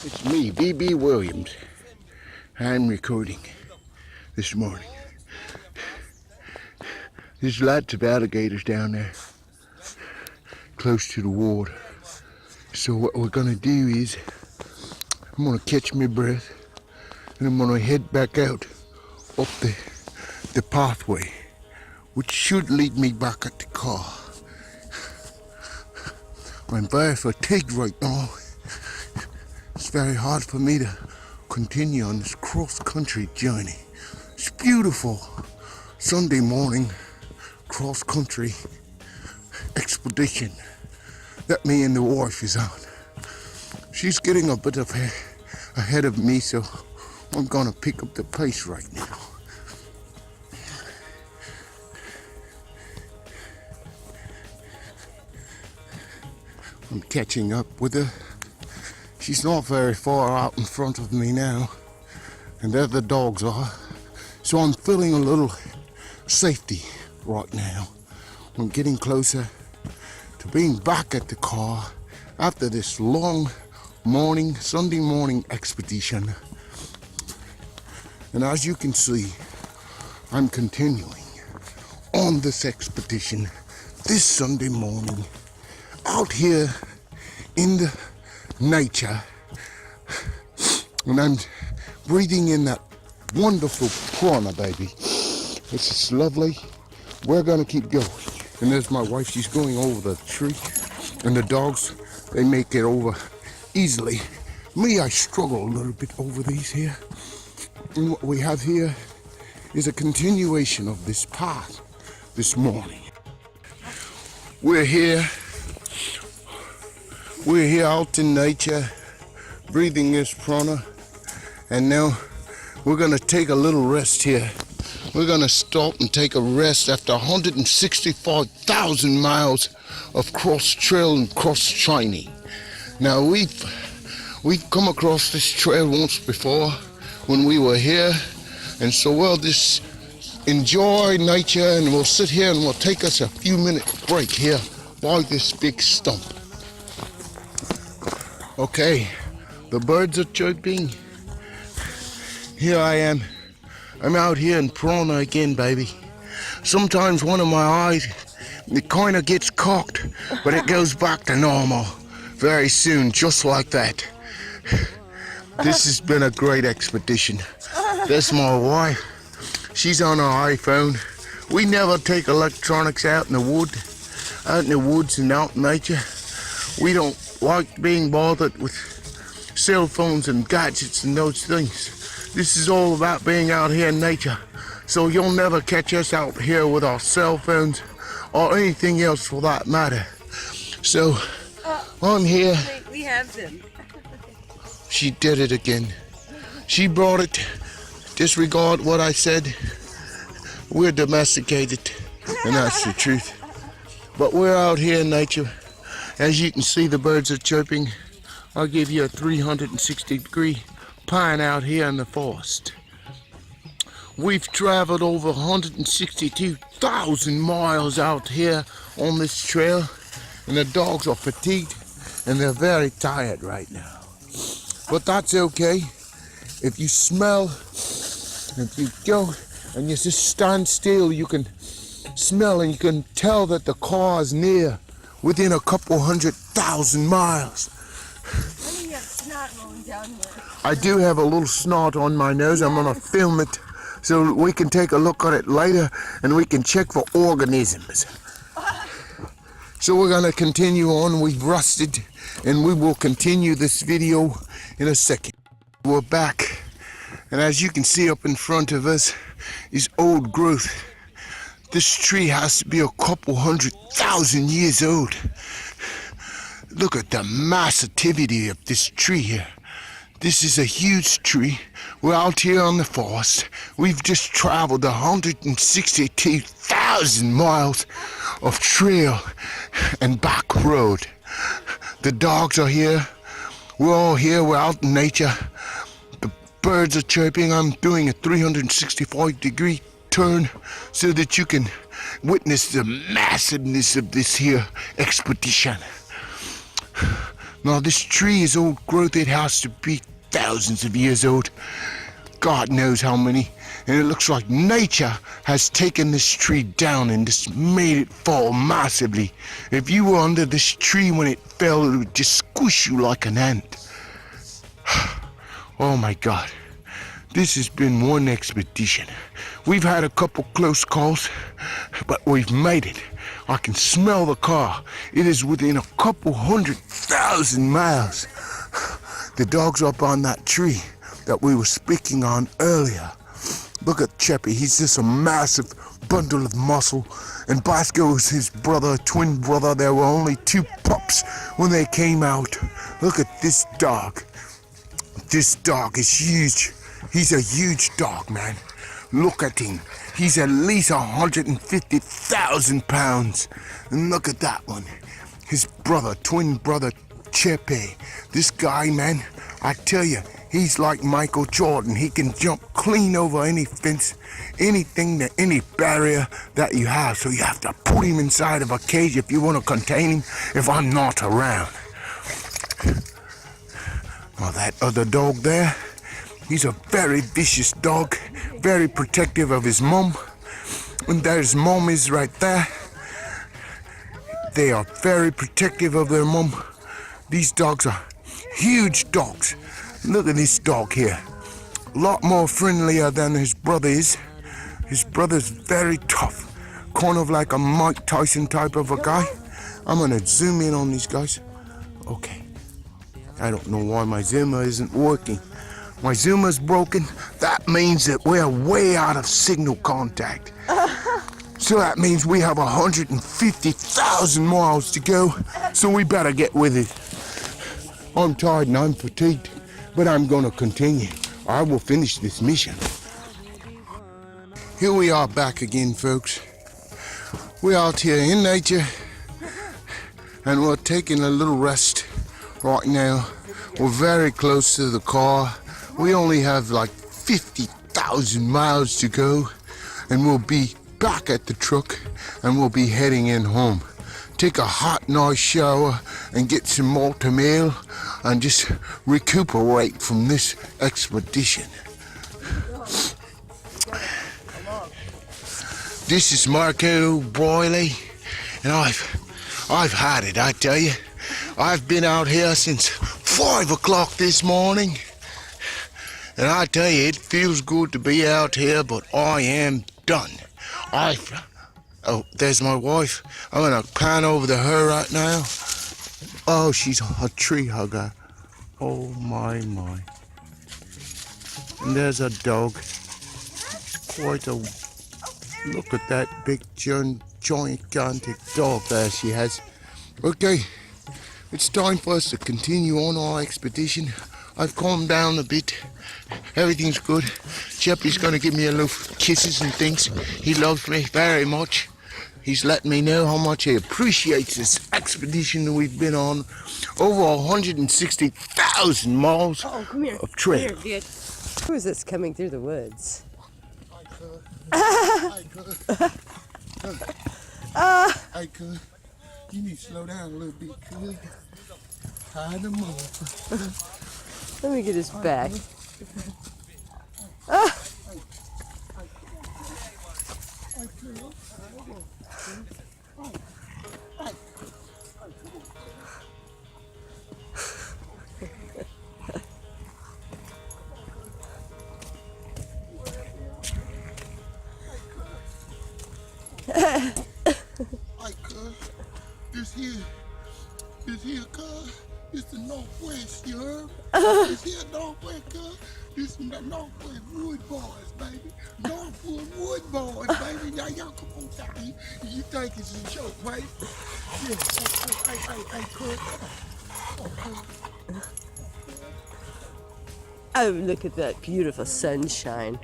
It's me, B.B. Williams. I'm recording this morning. There's lots of alligators down there, close to the water. So what we're gonna do is, I'm gonna catch my breath, and I'm gonna head back out up the pathway, which should lead me back at the car. I'm very fatigued right now. It's very hard for me to continue on this cross-country journey. It's beautiful Sunday morning cross-country expedition that me and the wife is on. She's getting a bit ahead of me, so I'm gonna pick up the pace right now. I'm catching up with her. She's not very far out in front of me now, and there the dogs are. So I'm feeling a little safety right now. I'm getting closer to being back at the car after this long Sunday morning expedition. And as you can see, I'm continuing on this expedition this Sunday morning out here in the nature, and I'm breathing in that wonderful prana, baby. It's just lovely. We're gonna keep going. And there's my wife, she's going over the tree, and the dogs, they make it over easily. Me, I struggle a little bit over these here. And what we have here is a continuation of this path this morning. We're here out in nature, breathing this prana, and now we're gonna take a little rest here. We're gonna stop and take a rest after 165,000 miles of cross trail and cross training. Now we've come across this trail once before when we were here, and so we'll just enjoy nature, and we'll sit here and we'll take us a few minute break here by this big stump. Okay, the birds are chirping. Here I am. I'm out here in prana again, baby. Sometimes one of my eyes, it kind of gets cocked, but it goes back to normal very soon, just like that. This has been a great expedition. There's my wife. She's on her iPhone. We never take electronics out in the woods and out in nature. We don't like being bothered with cell phones and gadgets and those things. This is all about being out here in nature. So you'll never catch us out here with our cell phones or anything else for that matter. So I'm here. We have them. She did it again. She brought it. Disregard what I said. We're domesticated, and that's the truth. But we're out here in nature. As you can see, the birds are chirping. I'll give you a 360-degree pan out here in the forest. We've traveled over 162,000 miles out here on this trail, and the dogs are fatigued and they're very tired right now. But that's okay. If you smell, if you go and you just stand still, you can smell and you can tell that the car is near, within a couple 100,000 miles. You have snot rolling down there. I do have a little snot on my nose. I'm gonna film it so we can take a look at it later and we can check for organisms. So we're gonna continue on. We've rested and we will continue this video in a second. We're back, and as you can see up in front of us is old growth. This tree has to be a couple 100,000 years old. Look at the massivity of this tree here. This is a huge tree. We're out here on the forest. We've just traveled 162,000 miles of trail and back road. The dogs are here. We're all here. We're out in nature. The birds are chirping. I'm doing a 365-degree turn so that you can witness the massiveness of this here expedition. Now this tree is old growth. It has to be thousands of years old. God knows how many. And it looks like nature has taken this tree down and just made it fall massively. If you were under this tree when it fell, it would just squish you like an ant. Oh my God. This has been one expedition. We've had a couple close calls, but we've made it. I can smell the car. It is within a couple 100,000 miles. The dog's up on that tree that we were speaking on earlier. Look at Cheppy. He's just a massive bundle of muscle. And Bosco is his brother, twin brother. There were only 2 pups when they came out. Look at this dog. This dog is huge. He's a huge dog, man. Look at him. He's at least 150,000 pounds. And look at that one. His brother, twin brother, Chepe. This guy, man, I tell you, he's like Michael Jordan. He can jump clean over any fence, anything, any barrier that you have. So you have to put him inside of a cage if you want to contain him if I'm not around. Well, that other dog there, he's a very vicious dog, very protective of his mom. And there's mom is right there. They are very protective of their mom. These dogs are huge dogs. Look at this dog here. A lot more friendlier than his brother is. His brother's very tough, kind of like a Mike Tyson type of a guy. I'm gonna zoom in on these guys. Okay. I don't know why my zoomer isn't working. My zoomer's broken. That means that we're way out of signal contact. So that means we have 150,000 miles to go. So we better get with it. I'm tired and I'm fatigued, but I'm gonna continue. I will finish this mission. Here we are back again, folks. We're out here in nature and we're taking a little rest right now. We're very close to the car. We only have like 50,000 miles to go and we'll be back at the truck and we'll be heading in home. Take a hot, nice shower and get some malta meal and just recuperate from this expedition. This is Marco Broiley, and I've had it, I tell you. I've been out here since 5 o'clock this morning, and I tell you, it feels good to be out here, but I am done. Oh, there's my wife. I'm gonna pan over to her right now. Oh, she's a tree hugger. Oh my. And there's a dog. Quite a look at that big gigantic dog there she has. Okay, it's time for us to continue on our expedition. I've calmed down a bit. Everything's good. Cheppy's gonna give me a little kisses and things. He loves me very much. He's letting me know how much he appreciates this expedition that we've been on. Over 160,000 miles of trail. Come here, who is this coming through the woods? Hey, cuz, you need to slow down a little bit, cuz. Tie them up. Let me get his back. This here, cuz, this the Northwest, you heard? This here Northwest, cuz. This is the Northwest Wood Boys, baby. Northwood Wood Boys, baby. Now y'all come on down here. You think it's a joke, right? Yeah, hey, cuz. Oh, look at that beautiful sunshine.